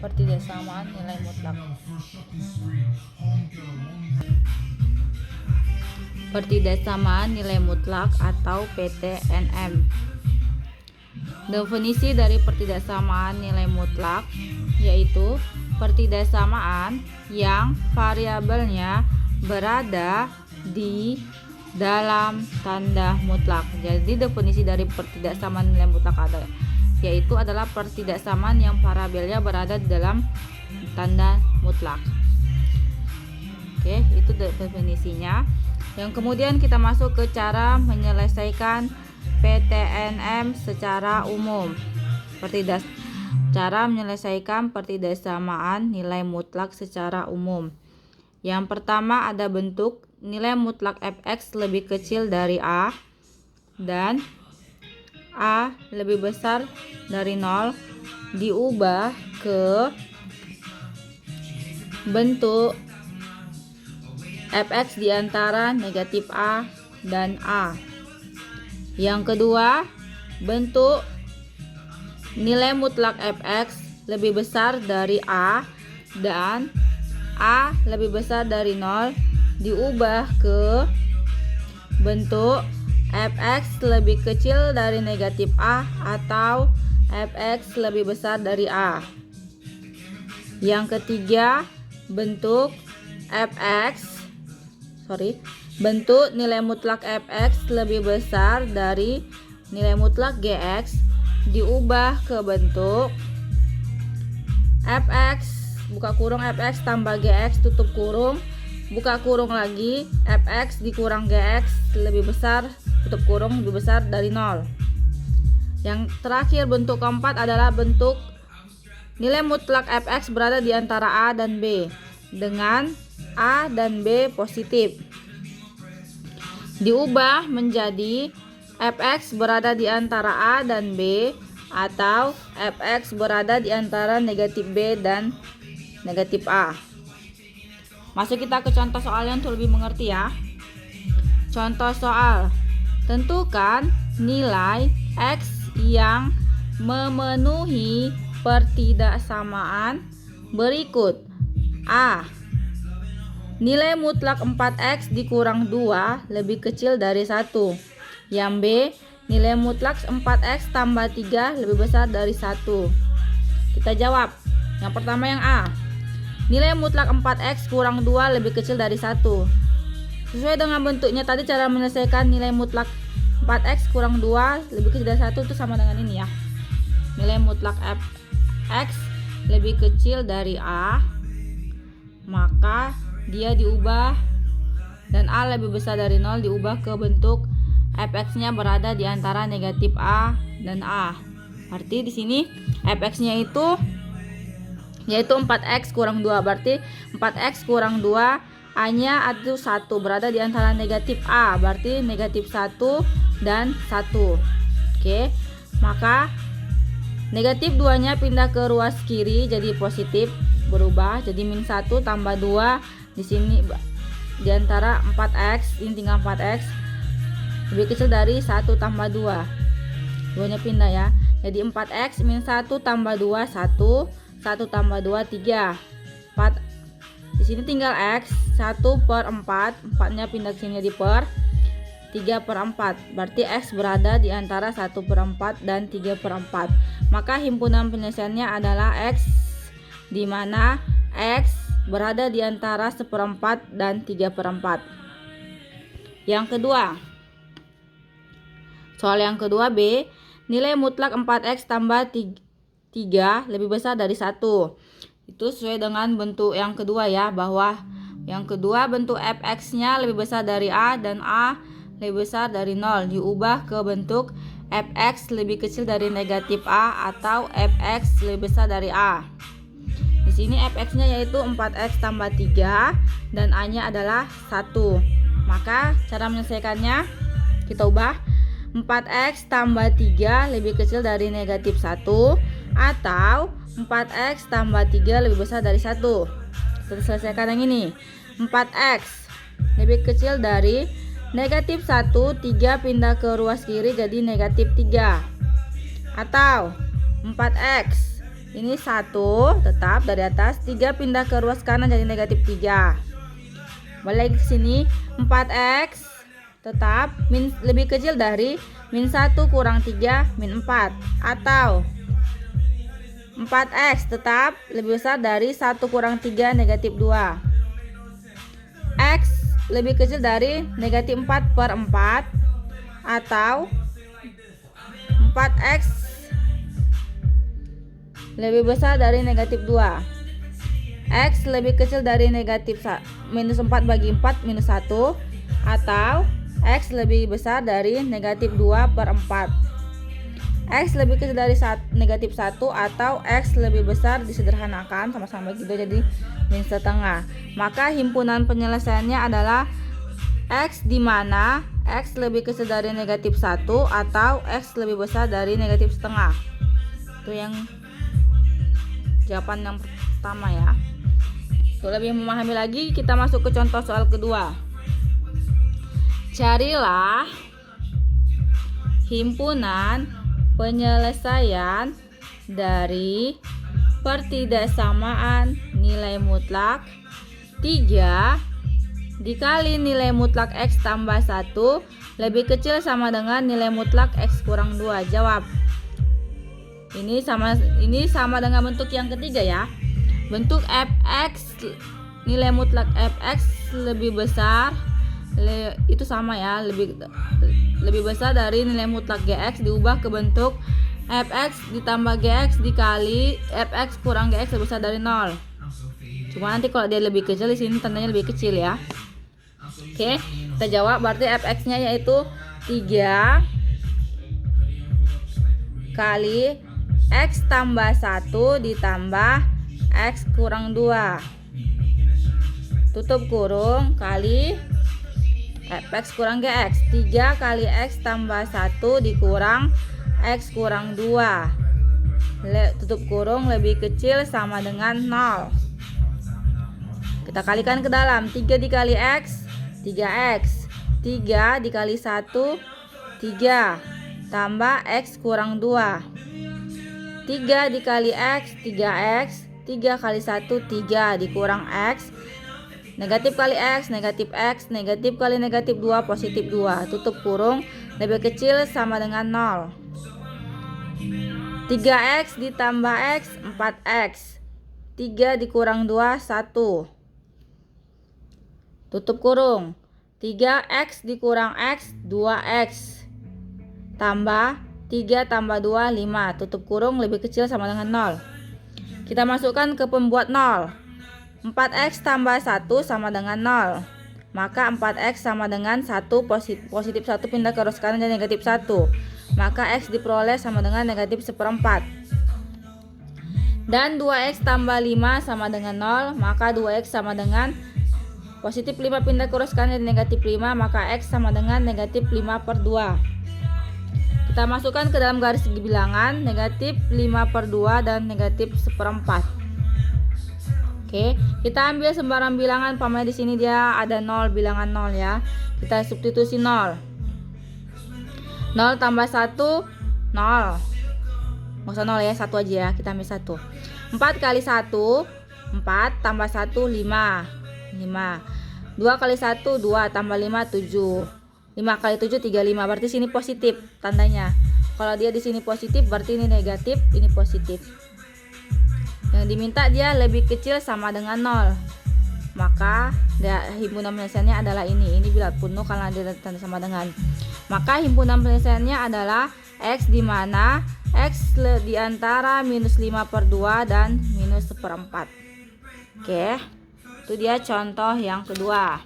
pertidaksamaan nilai mutlak. Pertidaksamaan nilai mutlak atau PTNM. Definisi dari pertidaksamaan nilai mutlak yaitu pertidaksamaan yang variabelnya berada di dalam tanda mutlak. Jadi definisi dari pertidaksamaan nilai mutlak adalah pertidaksamaan yang variabelnya berada di dalam tanda mutlak. Oke, itu definisinya. Yang kemudian kita masuk ke cara menyelesaikan PTNM secara umum. Cara menyelesaikan pertidaksamaan nilai mutlak secara umum. Yang pertama ada bentuk nilai mutlak fx lebih kecil dari a dan a lebih besar dari 0 diubah ke bentuk fx di antara negatif a dan a. Yang kedua, bentuk nilai mutlak fx lebih besar dari a dan a lebih besar dari 0 diubah ke bentuk fx lebih kecil dari negatif a atau fx lebih besar dari a. Yang ketiga, bentuk nilai mutlak fx lebih besar dari nilai mutlak gx diubah ke bentuk fx buka kurung fx tambah gx tutup kurung buka kurung lagi fx dikurang gx lebih besar tutup kurung lebih besar dari 0. Yang terakhir, bentuk keempat adalah bentuk nilai mutlak fx berada di antara a dan b dengan a dan b positif diubah menjadi fx berada di antara a dan b atau fx berada di antara negatif b dan negatif a. Masuk kita ke contoh soalnya untuk lebih mengerti ya. Contoh soal, tentukan nilai x yang memenuhi pertidaksamaan berikut. A. Nilai mutlak 4x dikurang 2 lebih kecil dari 1. Yang B, nilai mutlak 4x tambah 3 lebih besar dari 1. Kita jawab. Yang pertama yang A. Nilai mutlak 4x kurang 2 lebih kecil dari 1. Sesuai dengan bentuknya tadi, cara menyelesaikan nilai mutlak 4x kurang 2 lebih kecil dari 1 itu sama dengan ini ya. Nilai mutlak fx lebih kecil dari A, maka dia diubah dan a lebih besar dari 0 diubah ke bentuk fx-nya berada di antara negatif a dan a. Berarti di sini fx-nya yaitu 4x kurang 2. Berarti 4x kurang 2 a-nya itu 1 berada di antara negatif a. Berarti negatif 1 dan 1. Oke. Maka negatif 2-nya pindah ke ruas kiri jadi positif, berubah jadi min 1 tambah 2. Di sini di antara 4x ini tinggal 4x lebih kecil dari 1 tambah 2. 2-nya pindah ya. Jadi 4x min 1 tambah 2 1, 1 tambah 2 3. 4 di sini tinggal x 1 per 4, 4-nya pindah ke sini jadi per 3 per 4. Berarti x berada di antara 1 per 4 dan 3 per 4. Maka himpunan penyelesaiannya adalah x, di mana x berada di antara 1/4 dan 3/4. Yang kedua, soal yang kedua B, nilai mutlak 4x tambah 3 lebih besar dari 1. Itu sesuai dengan bentuk yang kedua ya, bahwa yang kedua bentuk fx-nya lebih besar dari a dan a lebih besar dari 0 diubah ke bentuk fx lebih kecil dari negatif a atau fx lebih besar dari a. Di sini fx-nya yaitu 4x tambah 3 dan a-nya adalah 1. Maka cara menyelesaikannya kita ubah 4x tambah 3 lebih kecil dari negatif 1 atau 4x tambah 3 lebih besar dari 1. Kita selesaikan yang ini. 4x lebih kecil dari negatif 1, 3 pindah ke ruas kiri jadi negatif 3. Atau 4x Ini 1 tetap dari atas, 3 pindah ke ruas kanan jadi negatif 3. Balik ke sini, 4x tetap lebih kecil dari min 1 kurang 3 min 4, atau 4x tetap lebih besar dari 1 kurang 3 negatif 2. X lebih kecil dari negatif 4 per 4, atau 4x lebih besar dari negatif 2. X lebih kecil dari negatif minus 4 bagi 4 minus 1, atau X lebih besar dari negatif 2 per 4. X lebih kecil dari negatif 1, atau X lebih besar disederhanakan sama-sama gitu jadi min setengah. Maka himpunan penyelesaiannya adalah X di mana X lebih kecil dari negatif 1 atau X lebih besar dari negatif setengah. Itu yang jawaban yang pertama ya. Untuk lebih memahami lagi, kita masuk ke contoh soal kedua. Carilah himpunan penyelesaian dari pertidaksamaan nilai mutlak 3 dikali nilai mutlak X tambah 1 lebih kecil sama dengan nilai mutlak X kurang 2. Jawab. Ini sama dengan bentuk yang ketiga ya. Bentuk fx, nilai mutlak fx lebih besar, itu sama ya, lebih besar dari nilai mutlak gx diubah ke bentuk fx ditambah gx dikali fx kurang gx lebih besar dari 0. Cuma nanti kalau dia lebih kecil di sini tandanya lebih kecil ya. Oke, kita jawab berarti fx-nya yaitu 3 kali X tambah 1 ditambah X kurang 2 tutup kurung kali fx kurang gx. 3 kali X tambah 1 dikurang X kurang 2 tutup kurung lebih kecil sama dengan 0. Kita kalikan ke dalam. 3 dikali X 3X, 3 dikali 1 3 tambah X kurang 2, 3 dikali X 3X, 3 kali 1 3 dikurang X, negatif kali X, negatif X, negatif kali negatif 2 positif 2 tutup kurung lebih kecil sama dengan 0. 3X ditambah X 4X, 3 dikurang 2 1 tutup kurung, 3X dikurang X 2X tambah 3 tambah 2 5 tutup kurung lebih kecil sama dengan 0. Kita masukkan ke pembuat 0. 4X tambah 1 sama dengan 0. Maka 4X sama dengan 1 positif 1 pindah ke ruas kanan dan negatif 1. Maka X diperoleh sama dengan negatif 1/4. Dan 2X tambah 5 sama dengan 0. Maka 2X sama dengan positif 5 pindah ke ruas kanan dan negatif 5. Maka X sama dengan negatif 5/2. Kita masukkan ke dalam garis segi bilangan negatif 5/2 dan negatif 1/4. Oke, kita ambil sembarang bilangan. Pamer di sini dia ada 0, bilangan 0 ya. Kita substitusi 0. 0 tambah 1 0. Nggak usah 0 ya, 1 aja ya. Kita ambil 1. 4 kali 1 4 tambah 1 5. 2 kali 1 2 tambah 5 7. 5 kali 7 35, berarti sini positif tandanya. Kalau dia di sini positif berarti ini negatif, ini positif. Yang diminta dia lebih kecil sama dengan 0. Maka himpunan penyelesaiannya adalah ini. Ini bila penuh karena dia tanda sama dengan. Maka himpunan penyelesaiannya adalah X di mana X di antara minus 5/2 dan minus 1/4. Oke, itu dia contoh yang kedua.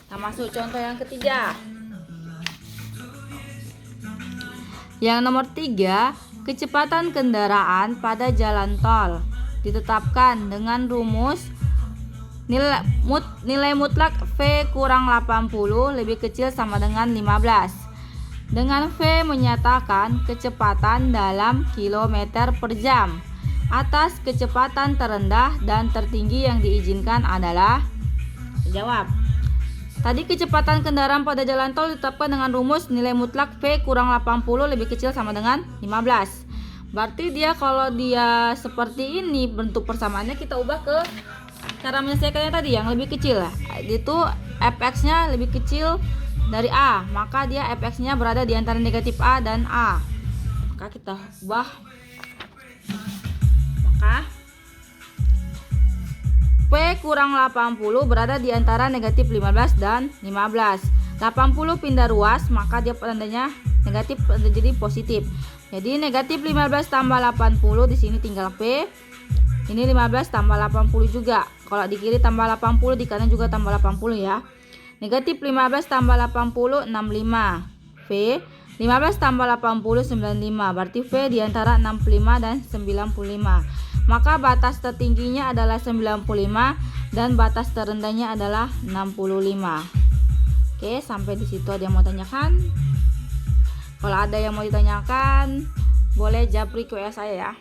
Kita masuk contoh yang ketiga. Yang nomor 3, kecepatan kendaraan pada jalan tol ditetapkan dengan rumus nilai mutlak V kurang 80 lebih kecil sama dengan 15. Dengan V menyatakan kecepatan dalam kilometer per jam. Atas kecepatan terendah dan tertinggi yang diizinkan adalah, jawab. Tadi kecepatan kendaraan pada jalan tol ditetapkan dengan rumus nilai mutlak V kurang 80 lebih kecil sama dengan 15. Berarti dia kalau dia seperti ini bentuk persamaannya, kita ubah ke cara menyelesaikannya tadi yang lebih kecil ya. Itu fx-nya lebih kecil dari A, maka dia fx-nya berada di antara negatif A dan A. Maka kita ubah. Maka P kurang 80 berada di antara negatif 15 dan 15. 80 pindah ruas, maka dia tandanya negatif jadi positif. Jadi negatif 15 tambah 80, di sini tinggal P. Ini 15 tambah 80 juga. Kalau di kiri tambah 80, di kanan juga tambah 80 ya. Negatif 15 tambah 80, 65. V 15 tambah 80, 95. Berarti V di antara 65 dan 95. Maka batas tertingginya adalah 95 dan batas terendahnya adalah 65. Oke, sampai di situ ada yang mau tanyakan? Kalau ada yang mau ditanyakan, boleh japri ke WA saya ya.